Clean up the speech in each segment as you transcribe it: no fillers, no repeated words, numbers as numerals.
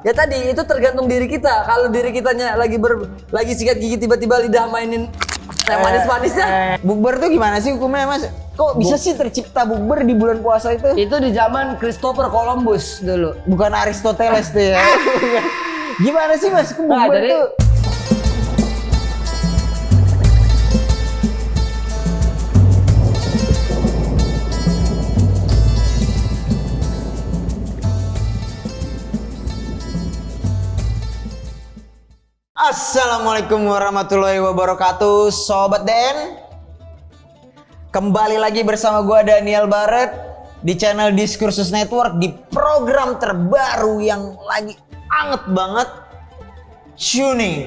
Ya tadi itu tergantung diri kita. Kalau diri kitanya lagi sikat gigi tiba-tiba lidah mainin yang manis-manisnya. Bukber tuh gimana sih hukumnya Mas? Kok bisa sih tercipta bukber di bulan puasa itu? Itu di zaman Christopher Columbus dulu. Bukan Aristoteles tuh ya. Gimana sih Mas? Bukber jadi, tuh Assalamualaikum warahmatullahi wabarakatuh, Sobat Den. Kembali lagi bersama gua Daniel Barret di channel Diskursus Network di program terbaru yang lagi anget banget, Tuning.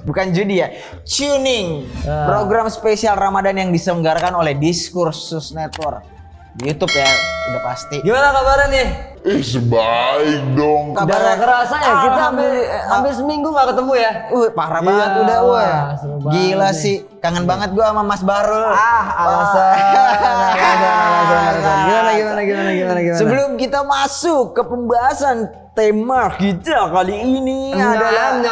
Bukan judi ya, Tuning. Program spesial Ramadan yang diselenggarakan oleh Diskursus Network. Di YouTube ya, udah pasti. Gimana kabarnya nih? Sebaik dong. Udah gak kerasa ya, kita hampir seminggu gak ketemu ya? Parah banget udah, gila sih, kangen banget gua sama Mas Barul. Alasan. Gimana? Sebelum kita masuk ke pembahasan tema kita kali ini adalah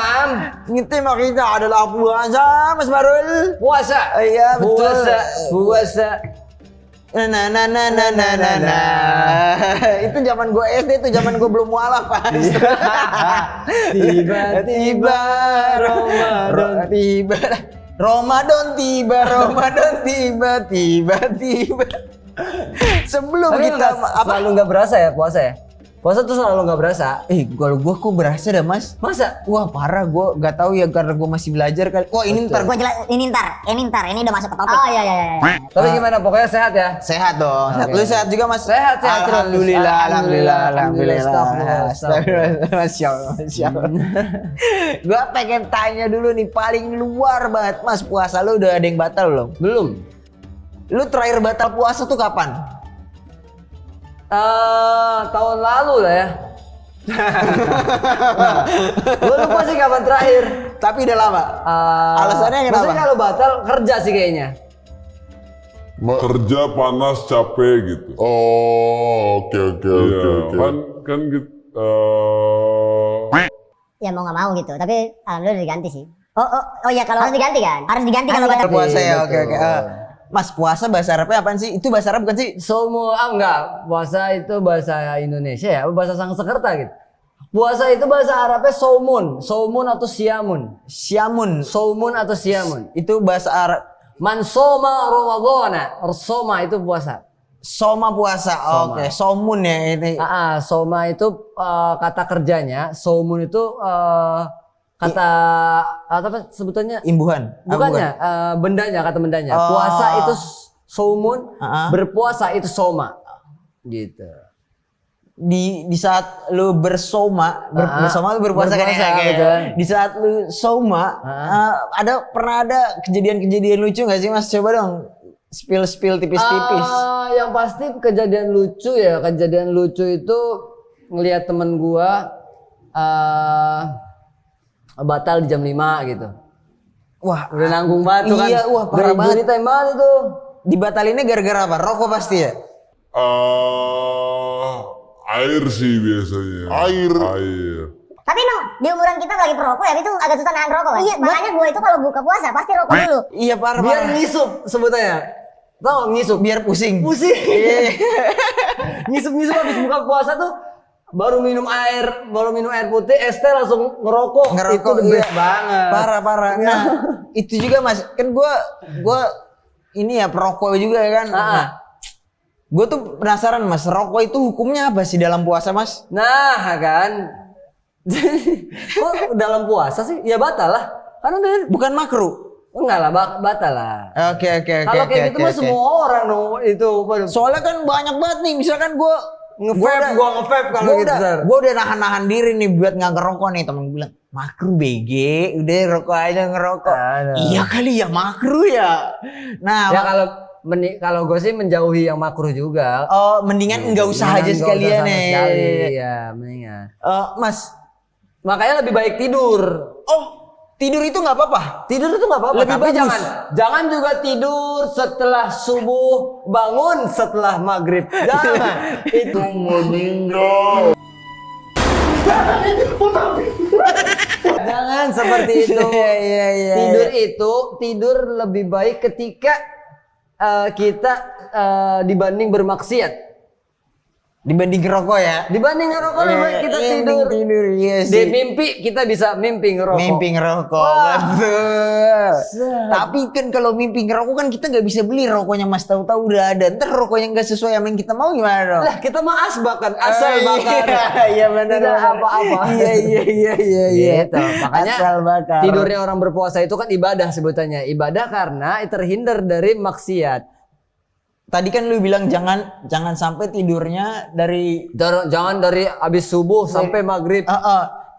tema kita adalah puasa, Mas Barul. Puasa. Iya betul. Puasa. Nah. Itu zaman gue SD, itu zaman gue belum mualaf, Pak. Tiba-tiba Ramadan tiba. Sebelum tapi kita selalu nggak berasa ya puasa ya? Puasa tuh selalu nggak berasa. Kalau gue kok berasa dah, Mas. Masa? Wah parah, gue nggak tahu ya karena gue masih belajar kali. Wah ini ntar Gue jelas, ini ntar, ini udah masuk ke topik. Oh iya. Tapi gimana? Pokoknya sehat ya? sehat dong. Sehat. Oke. Lu sehat juga, Mas? Sehat. Alhamdulillah. Astagfirullah. Masya Allah. Gue pengen tanya dulu nih, paling luar banget, Mas, puasa lu udah ada yang batal belum? Belum. Lu terakhir batal puasa tuh kapan? Tahun lalu lah ya. Gue lupa sih kapan terakhir. Tapi udah lama. Alasannya kenapa? Maksudnya kalau batal kerja sih kayaknya. Kerja panas capek gitu. Oh, oke. Kan gitu. Ya mau nggak mau gitu, tapi alhamdulillah diganti sih. Oh iya, kalau harus diganti kan? Harus diganti kalau batal Puasa ya, betul. oke. Mas, puasa bahasa Arabnya apaan sih? Itu bahasa Arab bukan sih? Enggak. Puasa itu bahasa Indonesia ya, bahasa Sanskerta gitu. Puasa itu bahasa Arabnya saumun atau siamun. Saumun atau siamun. itu bahasa Arab. Man soma Ramadhana. Soma itu puasa. Soma puasa. Oke, saumun ya ini. Soma itu kata kerjanya, saumun itu kata apa sebutannya? Imbuhan. Bukannya, bendanya, kata bendanya. Puasa itu saumun, berpuasa itu soma. Gitu. Di saat lu bersoma, bersoma lu berpuasa kan ya? Betul. Di saat lu soma, pernah ada kejadian-kejadian lucu nggak sih, Mas? Coba dong spill tipis-tipis. Yang pasti kejadian lucu itu ngelihat temen gua batal di jam 5 gitu. Wah, Udah nanggung banget tuh kan. Iya, wah parah banget. Cerita banget itu. Dibatalinnya gara-gara apa? Rokok pasti ya? Air sih biasanya. Air. Tapi emang di umuran kita lagi perokok ya, itu agak susah nahan rokok kan? Iya, makanya gue itu kalau buka puasa pasti rokok dulu. Iya parah. Biar ngisup sebutannya. Tau ngisup? Biar pusing. Ngisup habis buka puasa tuh baru minum air putih, es teh langsung ngerokok. Itu the best banget. Parah. Nah, itu juga, Mas. Kan gua ini ya perokok juga ya kan. Gue tuh penasaran, Mas, rokok itu hukumnya apa sih dalam puasa, Mas? Nah kan. Kok dalam puasa sih? Ya batal lah. Karena Bukan makruh. enggak lah, batal lah. Oke. Kalau kayak gitu mah semua orang dong itu. Soalnya kan banyak banget nih, misalkan gua nge-vape kalau gitu. Gue udah nahan diri nih buat nggak ngerokok nih, temen gue bilang makruh BG, udah rokok aja ngerokok. Iya kali ya makruh ya. Nah ya kalau gue sih menjauhi yang makruh juga. Oh mendingan nggak usah aja sekalian nih. Iya mendingan. Mas, makanya lebih baik tidur. Oh Tidur itu nggak apa-apa. Tidur itu nggak apa-apa, Lebih tapi bagus. jangan juga tidur setelah subuh, bangun setelah maghrib. Jangan. Itu Meninggal. jangan seperti itu. Iya. Tidur lebih baik ketika kita dibanding bermaksiat. Dibanding ngerokok ya. Dibanding ngerokok lebih baik kita tidur. Tidur, iya Di sih. mimpi kita bisa mimpi ngerokok. Mimpi ngerokok, betul. Tapi kan kalau mimpi ngerokok kan kita nggak bisa beli rokoknya Mas, tahu-tahu udah ada. Ntar rokoknya nggak sesuai sama yang kita mau gimana dong? Lah kita mah asbakan, asal bakar. Iya benar. Tidak apa-apa. Iya. Gitu. Makanya Asal bakar. tidurnya orang berpuasa itu kan ibadah sebutannya. Ibadah karena terhindar dari maksiat. Tadi kan lu bilang jangan sampai tidurnya dari Jangan dari habis subuh sampai maghrib.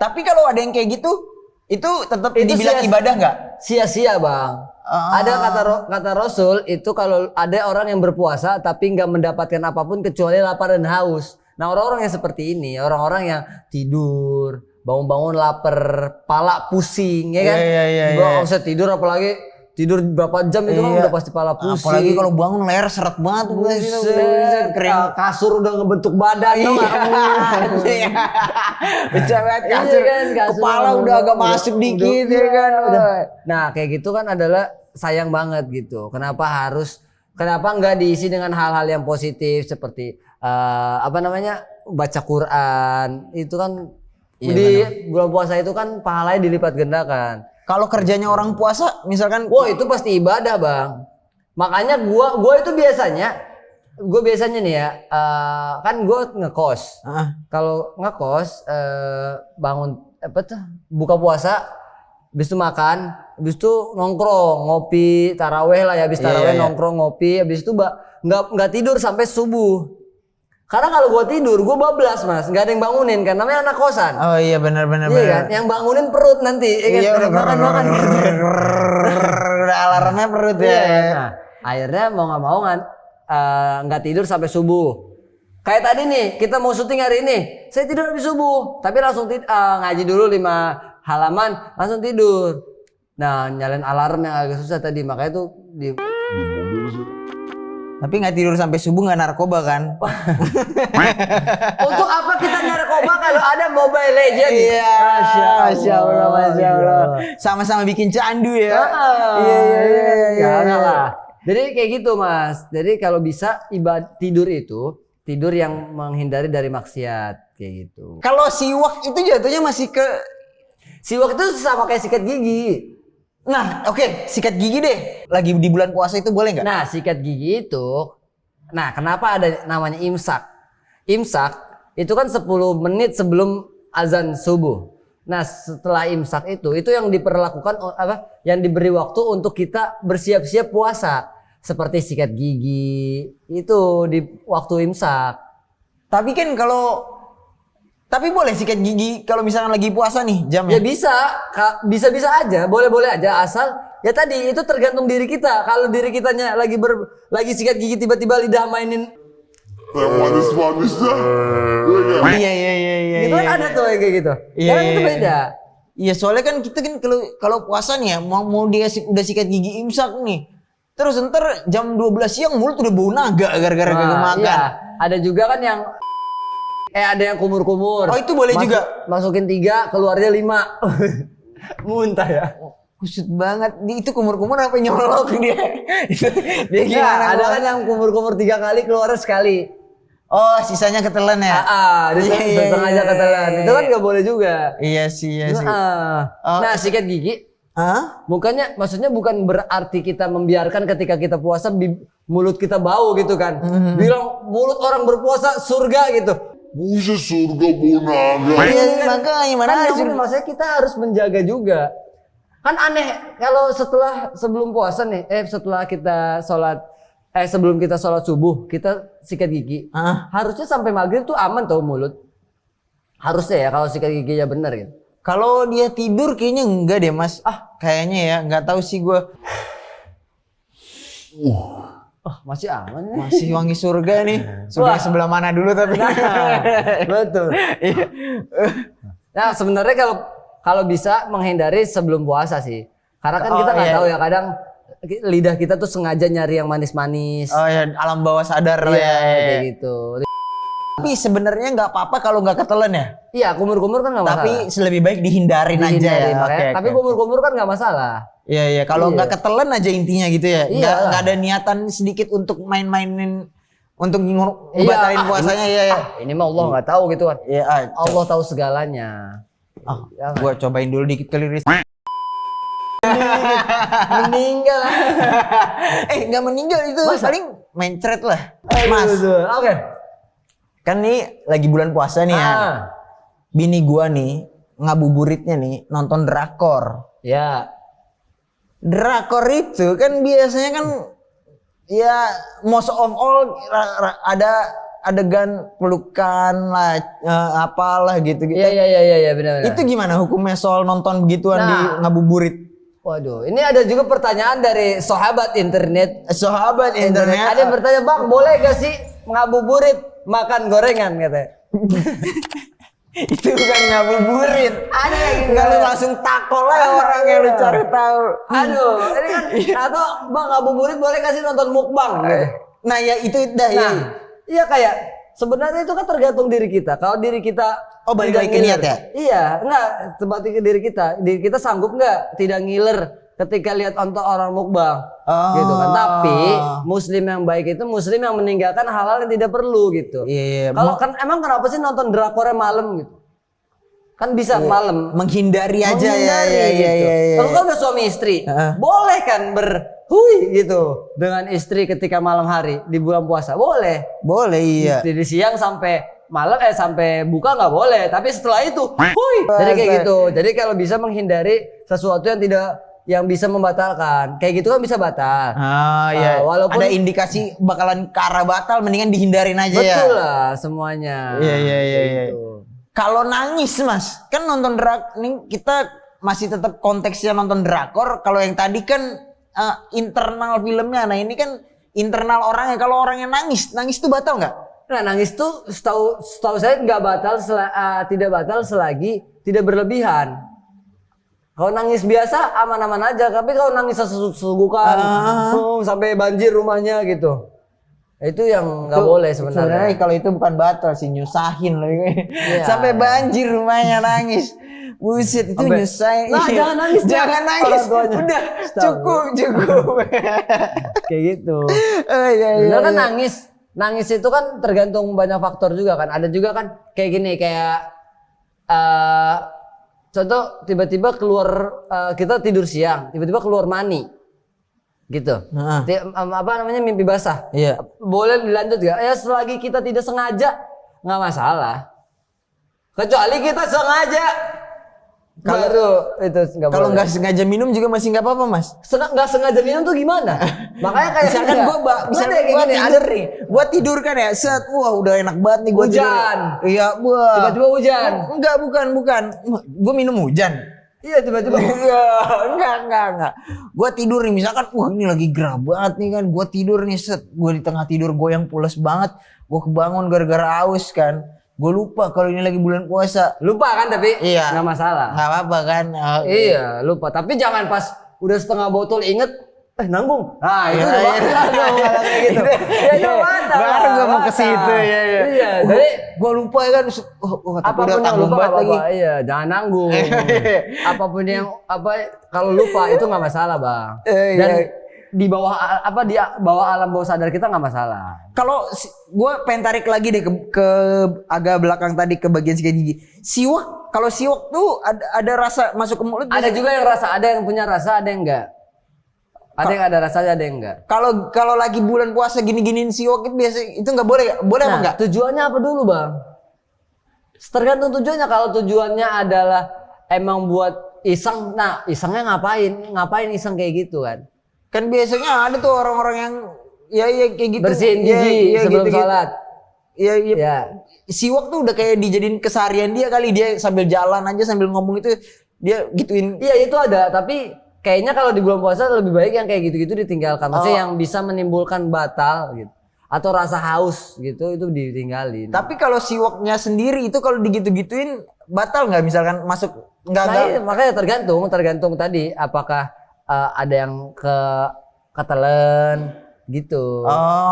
Tapi kalau ada yang kayak gitu, itu tetap Itu dibilang sia- ibadah nggak? Sia-sia bang. Ada kata Rasul itu kalau ada orang yang berpuasa tapi nggak mendapatkan apapun kecuali lapar dan haus. Nah orang-orang yang seperti ini, orang-orang yang tidur, bangun-bangun lapar, pala pusing, ya kan? Iya. Gak usah tidur apalagi tidur berapa jam itu kan udah pasti pala pusing. Apalagi kalau bangun leher seret banget tuh. Buset, Kering. kasur udah ngebentuk badan tau nggak? Pecah banget Iya kasur. kan, kasur Kepala udah agak masuk dikit ya kan. Udah. Nah kayak gitu kan adalah sayang banget gitu. Kenapa nggak diisi dengan hal-hal yang positif seperti baca Quran itu kan di bulan puasa itu kan pahalanya dilipat gandakan. Kalau kerjanya orang puasa misalkan Wah itu pasti ibadah bang. Makanya gua itu biasanya nih ya kan gua ngekos. Kalau ngekos bangun buka puasa, habis itu makan, habis itu nongkrong ngopi taraweh lah ya, habis taraweh nongkrong ngopi, habis itu nggak tidur sampai subuh. Karena kalau gua tidur, gua bablas Mas, nggak ada yang bangunin kan, namanya anak kosan. Oh iya benar. Iya kan, yang bangunin perut nanti, Iya udah makan. Udah alarmnya perut ya. Iya. Nah, akhirnya mau nggak mau kan nggak tidur sampai subuh. Kayak tadi nih, kita mau syuting hari ini, saya tidur habis subuh, tapi langsung ngaji dulu 5 halaman, langsung tidur. Nah, nyalain alarm yang agak susah tadi, makanya tuh di mobil sih. Tapi nggak tidur sampai subuh nggak narkoba kan? Untuk apa kita narkoba kalau ada Mobile Legends? Iya, masya Allah. Sama-sama bikin candu ya. Iya. Jangan lah. Jadi kayak gitu Mas. Jadi kalau bisa tidur itu tidur yang menghindari dari maksiat kayak gitu. Kalau siwak itu jatuhnya masih ke Siwak itu sama kayak sikat gigi. Nah, oke, sikat gigi deh. Lagi di bulan puasa itu boleh nggak? Nah, sikat gigi itu, nah kenapa ada namanya imsak? Imsak itu kan 10 menit sebelum azan subuh. Nah, setelah imsak itu yang diperlakukan yang diberi waktu untuk kita bersiap-siap puasa. Seperti sikat gigi, itu di waktu imsak. Tapi kan tapi boleh sikat gigi kalau misalkan lagi puasa nih jamnya? Ya bisa aja, boleh aja asal ya tadi itu tergantung diri kita. Kalau diri kitanya lagi sikat gigi tiba-tiba lidah mainin Yang manis-manisnya. Iya. gitu kan ada tuh kayak gitu. Iya, Kan itu iya. beda. Iya soalnya kan kita kan kalau puasa nih ya mau dia udah sikat gigi imsak nih. Terus ntar jam 12 siang mulut udah bau naga gara-gara kagak makan. Iya. Ada juga kan yang ada yang kumur-kumur. Oh, itu boleh juga? Masukin 3, keluarnya 5. Muntah ya. Kusut banget. Itu kumur-kumur apa nyolok dia? Dia Ya, gimana? ada kan yang kumur-kumur 3 kali, keluarnya sekali. Oh, sisanya ketelan ya? Sengaja ketelan. Itu kan nggak boleh juga. Iya sih. Nah, sikat gigi maksudnya bukan berarti kita membiarkan ketika kita puasa mulut kita bau gitu kan. Bilang mulut orang berpuasa surga gitu. Buset surga bau naga. Iya, makanya mana Kan maksudnya kita harus menjaga juga. Kan aneh kalau sebelum puasa nih, setelah kita sebelum kita sholat subuh kita sikat gigi. Harusnya sampai maghrib tuh aman tau mulut. Harusnya ya kalau sikat giginya benar gitu. Kalau dia tidur kayaknya enggak deh Mas. Kayaknya ya, nggak tahu sih gue. Masih aman nih. Masih wangi surga nih. Surga sebelah mana dulu tapi. Betul. Nah sebenarnya kalau bisa menghindari sebelum puasa sih. Karena kan kita nggak tahu ya, kadang lidah kita tuh sengaja nyari yang manis-manis. Oh ya, alam bawah sadar Iya, ya. kayak gitu. Tapi sebenarnya nggak apa-apa kalau nggak ketelan ya. Iya, kumur-kumur kan nggak masalah. Tapi lebih baik dihindarin aja ya. Makanya, Oke, tapi oke. kumur-kumur kan nggak masalah. Iya iya, kalau Iya. nggak ketelan aja intinya gitu ya. Iya. Nggak ada niatan sedikit untuk main-mainin untuk ngebatalin puasanya ya. Ya. Ini mah Allah nggak tahu gitu kan. Iya, Allah tahu segalanya. gua cobain dulu dikit kali Riz. Meninggal. Nggak meninggal itu, paling mencret lah. Mas. Oke. Kan nih lagi bulan puasa nih ya. Bini gua nih ngabuburitnya nih nonton drakor. Ya. Drakor itu kan biasanya kan ya most of all ada adegan pelukan lah apalah gitu. Iya benar. Itu gimana hukumnya soal nonton begituan di ngabuburit? Waduh, ini ada juga pertanyaan dari sahabat internet. Sahabat internet. Ada yang bertanya, "Bang, boleh gak sih ngabuburit makan gorengan?" katanya. Itu bukan ngabuburit. Ada lagi Enggak lu langsung takol lah orang yang lu cari tahu. Aduh, ini kan atau "Bang, ngabuburit boleh kasih nonton mukbang?" gitu. Nah, ya itu dah ya. Nah, iya kayak sebenarnya itu kan tergantung diri kita. Kalau diri kita balik tidak lagi ke ngiler. niat ya? Iya, enggak, seperti ke diri kita. Diri kita sanggup enggak tidak ngiler ketika lihat untuk orang mukbang. Gitu kan. Tapi muslim yang baik itu muslim yang meninggalkan hal-hal yang tidak perlu gitu. Iya. Kalau kan emang kenapa sih nonton drakornya malam gitu? Kan bisa malam. Menghindari aja Menghindari ya. gitu. Kalau kan udah suami istri, boleh kan berhui gitu dengan istri ketika malam hari di bulan puasa, boleh. Boleh iya. Dari siang sampai malam sampai buka nggak boleh, tapi setelah itu, hui. Jadi kayak gitu. Jadi kalau bisa menghindari sesuatu yang bisa membatalkan, kayak gitu kan bisa batal. Iya. Walaupun ada indikasi bakalan ke arah batal, mendingan dihindarin aja ya. betul lah semuanya. Iya. Gitu. Kalau nangis mas, kan nonton nih kita masih tetap konteksnya nonton drakor. Kalau yang tadi kan internal filmnya, nah ini kan internal orangnya. Kalau orangnya nangis tuh batal nggak? Nah, nangis tuh setahu saya nggak batal, tidak batal selagi tidak berlebihan. Kalau nangis biasa aman-aman aja, tapi kalau nangis sesungguhkan sampai banjir rumahnya gitu, itu yang nggak boleh sebenarnya. Kalau itu bukan batal sih, nyusahin loh. Sampai banjir rumahnya nangis. Buset, itu nyusahin. Nah, jangan nangis. Jangan nangis. Udah, cukup. Kayak gitu. Iya. Kan nangis itu kan tergantung banyak faktor juga kan. Ada juga kan kayak gini, kayak contoh tiba-tiba keluar kita tidur siang, tiba-tiba keluar mani. Gitu. Apa namanya, mimpi basah. Iya. Boleh dilanjut gak? Ya selagi kita tidak sengaja nggak masalah. Kecuali kita sengaja. Baru itu nggak boleh. Kalau nggak sengaja minum juga masih nggak apa-apa mas. Nggak sengaja minum tuh gimana? Makanya kayak Misalkan gue tidur kan ya, set, wah udah enak banget nih gue hujan. Iya, wah. Tiba-tiba hujan. Enggak, bukan. Gue minum hujan. Iya, tiba-tiba. Iya, enggak. Gue tidur nih, misalkan, wah ini lagi gerah banget nih kan. Gue tidur nih, set, gue di tengah tidur gue yang pules banget. Gue kebangun gara-gara aus kan. Gue lupa kalau ini lagi bulan puasa. Lupa kan, tapi iya, nggak masalah. Nggak apa-apa kan. Iya, lupa. Tapi jangan pas udah setengah botol inget, nanggung. Nah, itu udah kayak gitu. Ya itu batal. Baru gue mau ke situ ya. Iya, jadi gue lupa kan. apapun yang lupa nggak apa-apa. Iya, jangan nanggung. Apapun yang kalau lupa itu nggak masalah, Bang. Dan di bawah alam bawah sadar kita nggak masalah. Kalau gue pengen tarik lagi deh ke agak belakang tadi ke bagian sikat gigi. Siwak, kalau siwak tuh ada rasa masuk ke mulut. Ada juga yang rasa, ada yang punya rasa, ada yang enggak. Ada yang ada rasanya, ada yang enggak. Kalau lagi bulan puasa gini-giniin siwak itu biasa itu nggak boleh, boleh apa enggak? Tujuannya apa dulu, Bang? Tergantung tujuannya. Kalau tujuannya adalah emang buat iseng, nah isengnya ngapain iseng kayak gitu kan? Kan biasanya ada tuh orang-orang yang ya kayak gitu. Bersihin gigi sebelum sholat. Iya. Siwak tuh udah kayak dijadiin keseharian dia kali, dia sambil jalan aja sambil ngomong itu dia gituin. Iya itu ada, tapi kayaknya kalau di bulan puasa lebih baik yang kayak gitu-gitu ditinggalkan. Maksudnya yang bisa menimbulkan batal gitu. Atau rasa haus gitu, itu ditinggalin. Tapi kalau siwaknya sendiri itu kalau digitu-gituin batal nggak, misalkan masuk Enggak. Makanya tergantung tadi apakah ada yang ketelan gitu.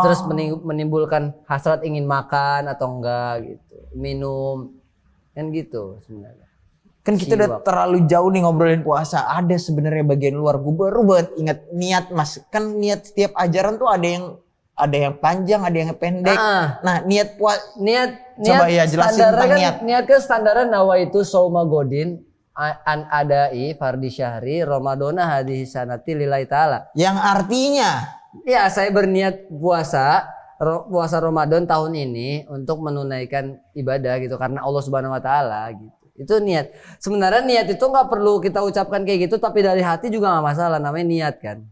Terus menimbulkan hasrat ingin makan atau enggak gitu. Minum kan gitu sebenarnya. Kan kita udah terlalu jauh nih ngobrolin puasa. Ada sebenarnya bagian luar. Gue baru banget ingat niat Mas. Kan niat setiap ajaran tuh ada yang panjang, ada yang pendek. Nah, niat coba ya jelasin tentang niat. Niat ke standaran nawaitu sauma godin an adai fardi syahri ramadona hadhihi sanati lillahi taala. Yang artinya ya saya berniat puasa Ramadan tahun ini untuk menunaikan ibadah gitu karena Allah Subhanahu wa taala gitu. Itu niat. Sebenarnya niat itu nggak perlu kita ucapkan kayak gitu, tapi dari hati juga nggak masalah. Namanya niat kan.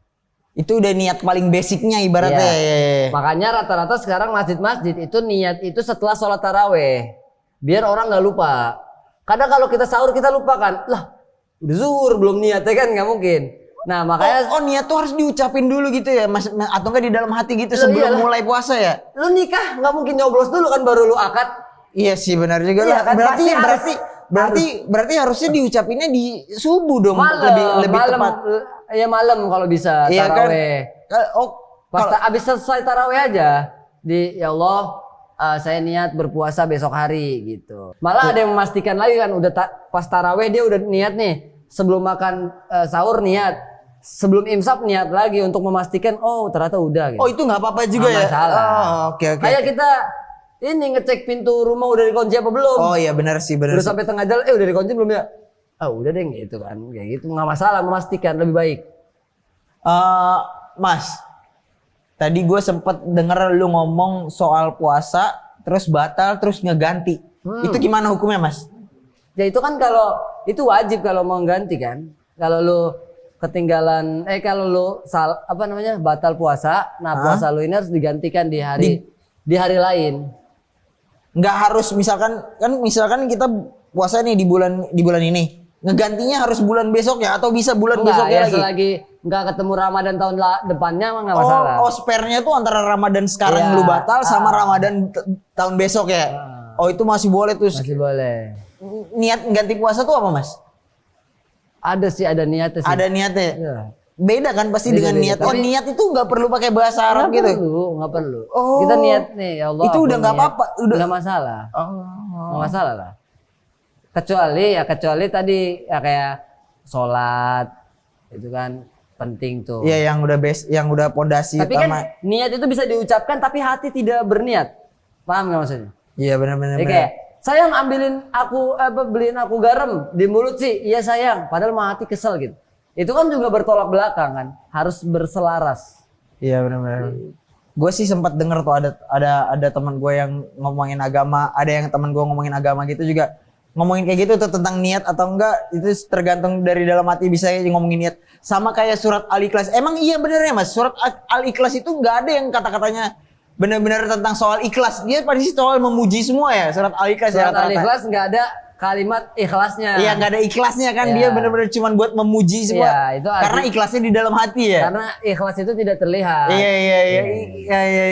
Itu udah niat paling basicnya ibaratnya. Ya. Makanya rata-rata sekarang masjid-masjid itu niat itu setelah sholat taraweh. Biar orang nggak lupa. Kadang kalau kita sahur kita lupa kan. Lah udah zuhur belum niatnya kan nggak mungkin. Nah makanya niat tuh harus diucapin dulu gitu ya Mas, atau enggak di dalam hati gitu sebelum mulai puasa ya? Lu nikah nggak mungkin nyoblos dulu kan baru lu akad. Iya sih benar juga lah. Kan? Berarti harusnya diucapinnya di subuh dong. Lebih malam, tepat. Ya malam kalau bisa taraweh. Kan? Abis selesai taraweh aja ya Allah saya niat berpuasa besok hari gitu. Malah ada yang memastikan lagi kan udah pas taraweh dia udah niat nih. Sebelum makan sahur niat. Sebelum imsak niat lagi untuk memastikan ternyata udah gitu. Itu nggak apa-apa juga ya? Masalah. Oke. Kayak kita ini ngecek pintu rumah udah dikunci apa belum? Oh iya benar sih. Udah sampai tengah jalan udah dikunci belum ya? Udah deh gitu kan. Kayak gitu nggak masalah, memastikan lebih baik. Mas, tadi gue sempet denger lu ngomong soal puasa terus batal terus ngeganti. Itu gimana hukumnya Mas? Ya itu kan kalau itu wajib kalau mau ganti kan. Kalau lu ketinggalan kalau lu batal puasa, puasa lu ini harus digantikan di hari lain. Nggak harus misalkan kita puasa nih di bulan ini. Ngegantinya harus bulan besoknya atau bisa bulan besoknya lagi? Selagi nggak ketemu Ramadan tahun depannya mah nggak masalah. Spare-nya tuh antara Ramadan sekarang lu batal sama Ramadan tahun besok ya? Itu masih boleh tuh. Masih boleh. Niat ganti puasa tuh apa Mas? Ada niatnya sih. Ada niatnya. Ya. Beda kan pasti beda, dengan niat. Tapi niat itu nggak perlu pakai bahasa Arab gitu. Nggak perlu. Kita niat nih ya Allah. Itu udah nggak apa-apa. Nggak masalah. Nggak masalah lah. Kecuali tadi ya kayak sholat itu kan penting tuh. Iya yang udah pondasi. Tapi kan niat itu bisa diucapkan tapi hati tidak berniat. Paham nggak maksudnya? Iya benar-benar. Kayak sayang beliin aku garam di mulut sih. Iya sayang. Padahal mah hati kesel gitu. Itu kan juga bertolak belakang kan. Harus berselaras. Iya benar-benar. Gue sih sempat denger tuh ada teman gue yang ngomongin agama. Ada yang teman gue ngomongin agama gitu juga. Ngomongin kayak gitu tuh tentang niat atau enggak itu tergantung dari dalam hati bisa ngomongin niat. Sama kayak surat Al-Ikhlas. Emang iya bener ya Mas, surat Al-Ikhlas itu enggak ada yang kata-katanya benar-benar tentang soal ikhlas. Dia pasti soal memuji semua ya surat Al-Ikhlas. Surat Al-Ikhlas enggak ada kalimat ikhlasnya. Iya enggak ada ikhlasnya kan, dia benar-benar cuma buat memuji semua. Iya, itu karena ikhlasnya di dalam hati ya. Karena ikhlas itu tidak terlihat. Iya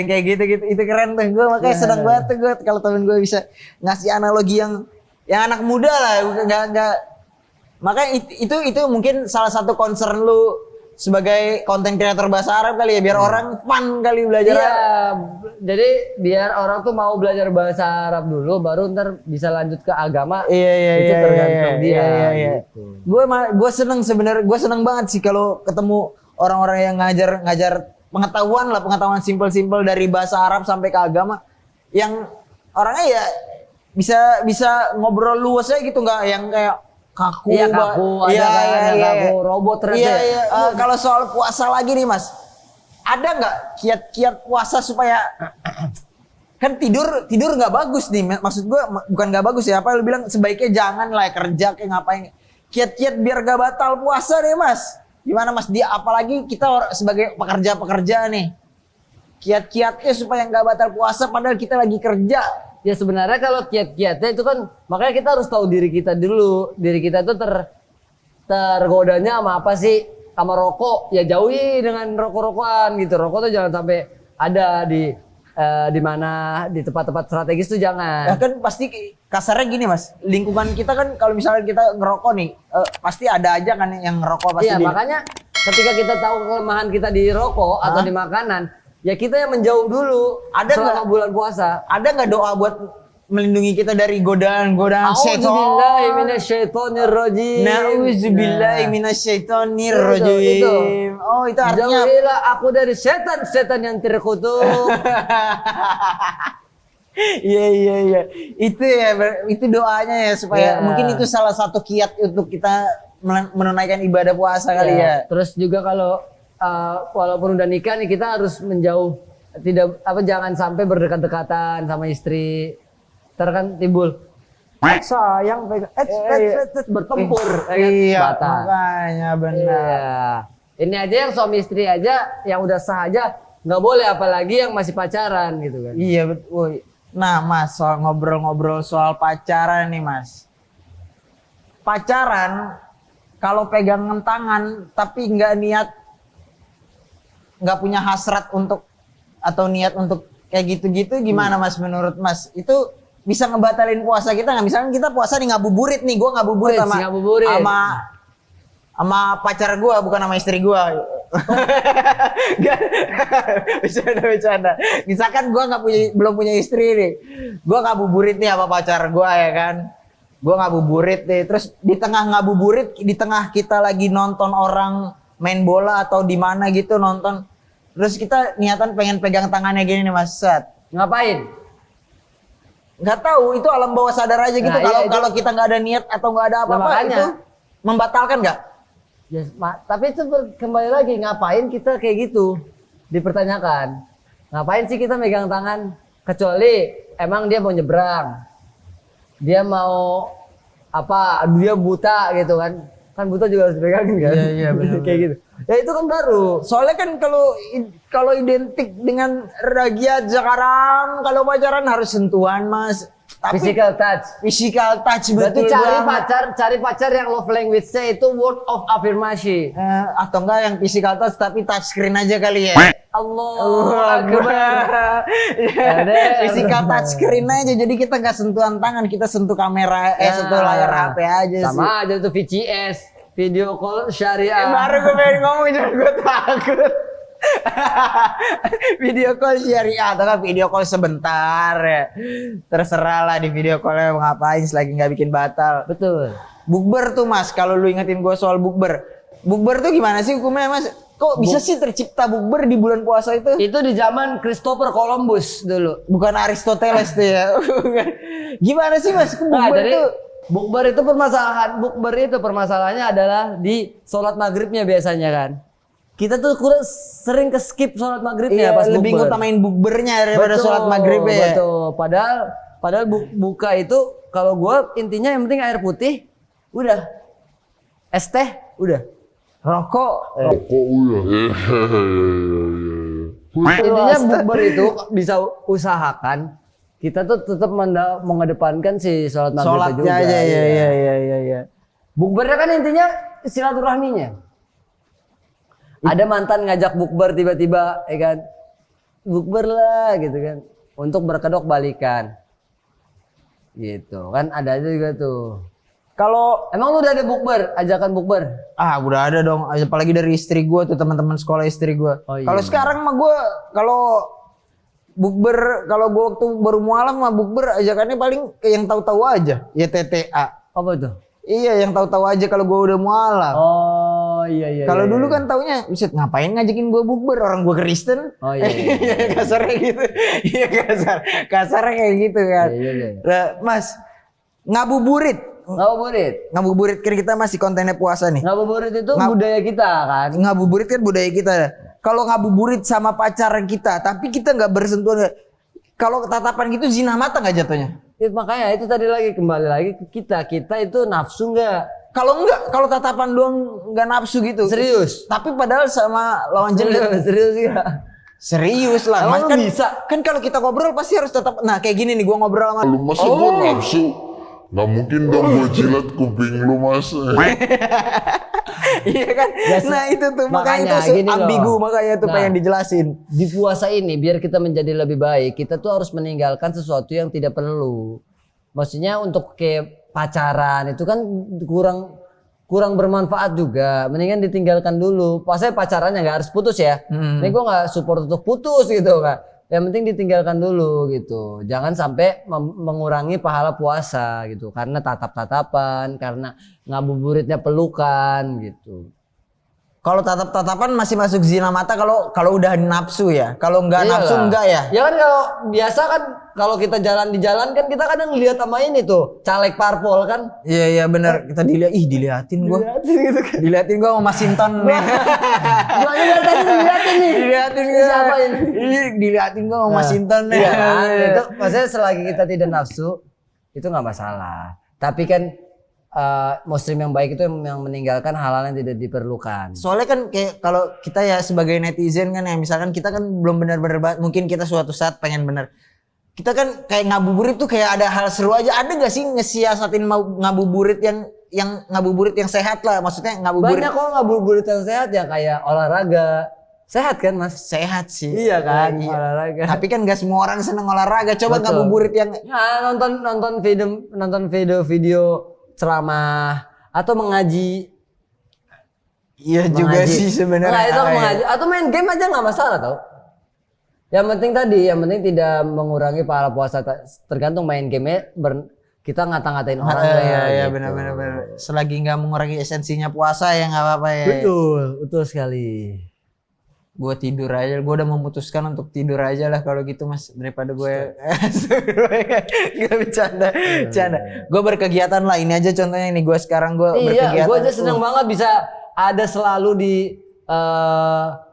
kayak gitu. Itu keren tuh. Gue makanya senang banget tuh gue kalau temen gue bisa ngasih analogi yang anak muda lah, nggak makanya itu mungkin salah satu concern lu sebagai konten kreator bahasa Arab kali ya, biar orang fun kali belajar. Iya, jadi biar orang tuh mau belajar bahasa Arab dulu, baru ntar bisa lanjut ke agama. Itu tergantung dia. Gitu. Gue seneng sebenarnya, gue seneng banget sih kalau ketemu orang-orang yang ngajar pengetahuan simpel-simpel dari bahasa Arab sampai ke agama, yang orangnya ya bisa ngobrol luas aja gitu, nggak yang kayak kaku. Iya kaku, kaku robot ternyata. Iya. Kalau soal puasa lagi nih Mas, ada nggak kiat-kiat puasa supaya kan tidur nggak bagus nih, maksud gue bukan nggak bagus ya, apa lu bilang sebaiknya jangan lah kerja kayak ngapain, kiat-kiat biar gak batal puasa nih Mas, gimana Mas? Dia apalagi kita sebagai pekerja nih, kiat-kiatnya supaya nggak batal puasa padahal kita lagi kerja. Ya sebenarnya kalau kiat-kiatnya itu kan makanya kita harus tahu diri kita dulu. Diri kita tuh tergodanya sama apa sih? Sama rokok. Ya jauhi dengan rokok-rokokan gitu. Rokok tuh jangan sampai ada di di mana di tempat-tempat strategis tuh jangan. Ya kan pasti kasarnya gini mas, lingkungan kita kan kalau misalnya kita ngerokok nih, pasti ada aja kan yang ngerokok pasti. Iya makanya ketika kita tahu kelemahan kita di rokok atau di makanan, ya kita yang menjauh dulu. Ada selama nggak bulan puasa? Ada nggak doa buat melindungi kita dari godaan-godaan setan? A'udzubillahi minasyaitonirrajim. Nauzubillahi minasyaitonirrajim. Itu. Oh itu artinya jauhilah aku dari setan-setan yang terkutuk. Iya. Itu doanya ya supaya Iya. mungkin itu salah satu kiat untuk kita menunaikan ibadah puasa kali ya. Terus juga kalau walaupun udah nikah nih kita harus menjauh, tidak jangan sampai berdekat-dekatan sama istri. Ntar kan timbul sayang bertempur Iya, batal. makanya benar. Iya. Ini aja yang suami istri aja yang udah sah aja nggak boleh, apalagi yang masih pacaran gitu kan. Iya betul. Nah mas, soal ngobrol-ngobrol soal pacaran nih mas. Pacaran kalau pegangan tangan tapi nggak punya hasrat untuk atau niat untuk kayak gitu-gitu gimana mas menurut mas? Itu bisa ngebatalin puasa kita nggak? Misalnya kita puasa nih ngabuburit nih, gue ngabuburit sama pacar gue, bukan sama istri gue. Bercanda. Misalkan gue belum punya istri nih, gue ngabuburit nih sama pacar gue ya kan. Gue ngabuburit nih, terus di tengah ngabuburit, di tengah kita lagi nonton orang main bola atau di mana gitu nonton, terus kita niatan pengen pegang tangannya gini nih mas, set. Ngapain? Nggak tahu, itu alam bawah sadar aja gitu. Kalau kita nggak ada niat atau nggak ada apa-apa, itu membatalkan nggak? Yes, tapi itu kembali lagi, ngapain kita kayak gitu? Dipertanyakan. Ngapain sih kita megang tangan? Kecuali emang dia mau nyebrang. Dia mau dia buta gitu kan. Kan buta juga harus pegangin kan? Iya benar. Kayak gitu. Ya itu kan baru. Soalnya kan kalau identik dengan ragiat sekarang, kalau pacaran harus sentuhan mas. Tapi physical touch Berarti betul cari pacar yang love language-nya itu word of affirmation. Atau enggak yang physical touch tapi touch screen aja kali ya. Allah Akbar. Physical touch screen aja, jadi kita nggak sentuhan tangan, kita sentuh kamera, sentuh layar HP aja sih. Sama aja tuh VCS, video call syariah. Baru gue pengen ngomong jangan gue takut. Video call syariah atau kan video call sebentar ya. Terserah lah di video callnya mau ngapain selagi nggak bikin batal. Betul. Bukber tuh mas, kalau lu ingetin gue soal bukber. Bukber tuh gimana sih hukumnya mas? Kok bisa sih tercipta bukber di bulan puasa itu? Itu di zaman Christopher Columbus dulu. Bukan Aristoteles tuh ya. Gimana sih mas? Bukber itu Bukber itu permasalahannya adalah di sholat maghribnya biasanya kan. Kita tuh sering ke skip sholat maghribnya pas lebih bukber. ngutamain bukbernya daripada sholat maghribnya ya. Betul. Padahal buka itu kalau gua intinya yang penting air putih, udah. Es teh, udah. Rokok. udah. Intinya bukber itu bisa usahakan kita tuh tetap mengedepankan si sholat maghrib juga. Sholatnya aja ya. Bukbernya kan intinya silaturahminya. Ada mantan ngajak bukber tiba-tiba, ya kan? Bukber lah gitu kan. Untuk berkedok balikan. Gitu kan ada juga tuh. Kalau emang lu udah ada bukber, ajakan bukber? udah ada dong, apalagi dari istri gue tuh, teman-teman sekolah istri gue. Oh, iya. Kalau sekarang mah gue kalau bukber, kalau gue waktu baru mualaf mah bukber ajakannya paling yang tahu-tahu aja, ya TTA. Apa itu? Iya, yang tahu-tahu aja kalau gue udah mualaf. Oh iya. Kalau dulu kan taunya, buset ngapain ngajakin gue bukber, orang gue Kristen. Oh iya. Kasarnya gitu. Iya kasarnya kayak gitu kan. Iya. Nah, Mas, ngabuburit kan kita masih kontennya puasa nih. Ngabuburit itu budaya kita kan. Ngabuburit kan budaya kita. Kalau ngabuburit sama pacar kita, tapi kita nggak bersentuhan, kalau tatapan gitu zina mata nggak jatuhnya? Makanya itu tadi lagi kembali lagi ke kita itu nafsu nggak? Kalau enggak, kalau tatapan doang nggak nafsu gitu. Serius? Tapi padahal sama lawan jenis. Serius ya? Serius lah. Emang kan bisa? Kan kalau kita ngobrol pasti harus tetap. Nah kayak gini nih, gua ngobrol sama. Lu masa gua nafsu? Nggak mungkin dong gue jilat kuping lu mas. Iya kan? Nah itu tuh makanya itu gini loh. ambigu, makanya tuh pengen dijelasin. Di puasa ini biar kita menjadi lebih baik, kita tuh harus meninggalkan sesuatu yang tidak perlu. Maksudnya untuk kayak pacaran itu kan kurang bermanfaat juga. Mendingan ditinggalkan dulu. Pasnya pacarannya nggak harus putus ya. Ini gue nggak support untuk putus gitu kan. Yang penting ditinggalkan dulu gitu. Jangan sampai mengurangi pahala puasa gitu. Karena tatap-tatapan, karena ngabuburitnya pelukan gitu. Kalau tatap-tatapan masih masuk zina mata kalau udah nafsu ya. Kalau nggak nafsu enggak ya. Ya kan kalau biasa kan kalau kita jalan di jalan kan kita kadang lihat sama ini tuh caleg parpol kan. Iya benar. Kita diliatin gua. Dilihatin gitu kan. Diliatin gua sama Mas Sinton nih. Gua aja dari tadi dilihatin nih. Diliatin gua. Siapa ini? Diliatin gua sama Mas Sinton nih. Iya kan? Itu maksudnya selagi kita tidak nafsu itu nggak masalah. Tapi kan muslim yang baik itu yang meninggalkan hal-hal yang tidak diperlukan. Soalnya kan kayak kalau kita ya sebagai netizen kan ya misalkan kita kan belum benar-benar mungkin kita suatu saat pengen bener. Kita kan kayak ngabuburit tuh kayak ada hal seru aja. Ada gak sih ngesiasatin ngabuburit yang ngabuburit yang sehat lah, maksudnya ngabuburit. Banyak kok ngabuburit yang sehat ya kayak olahraga. Sehat kan Mas? Sehat sih. Iya kan, iya. olahraga. Tapi kan gak semua orang seneng olahraga. Coba Betul. ngabuburit yang nonton video ceramah atau mengaji. iya juga sih sebenarnya. Nah, itu mengaji atau main game aja nggak masalah tau. Yang penting tidak mengurangi pahala puasa. Tergantung main game kita ngata-ngatain orang. Iya gitu. benar. Selagi nggak mengurangi esensinya puasa ya nggak apa-apa ya. Betul sekali. Gue tidur aja, gue udah memutuskan untuk tidur aja lah kalau gitu Mas, daripada gue gak bercanda. Gue berkegiatan lah, ini aja contohnya nih gue sekarang gue berkegiatan. Iya, gue aja seneng banget bisa ada selalu di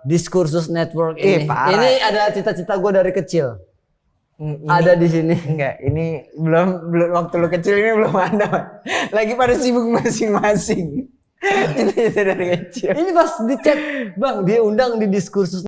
Diskursus Network ini. Ini ada cita-cita gue dari kecil. Ada di sini. Enggak, ini belum waktu lu kecil ini belum ada. Lagi pada sibuk masing-masing. Itu dari kecil. Ini pas di chat, Bang, dia undang di Diskursus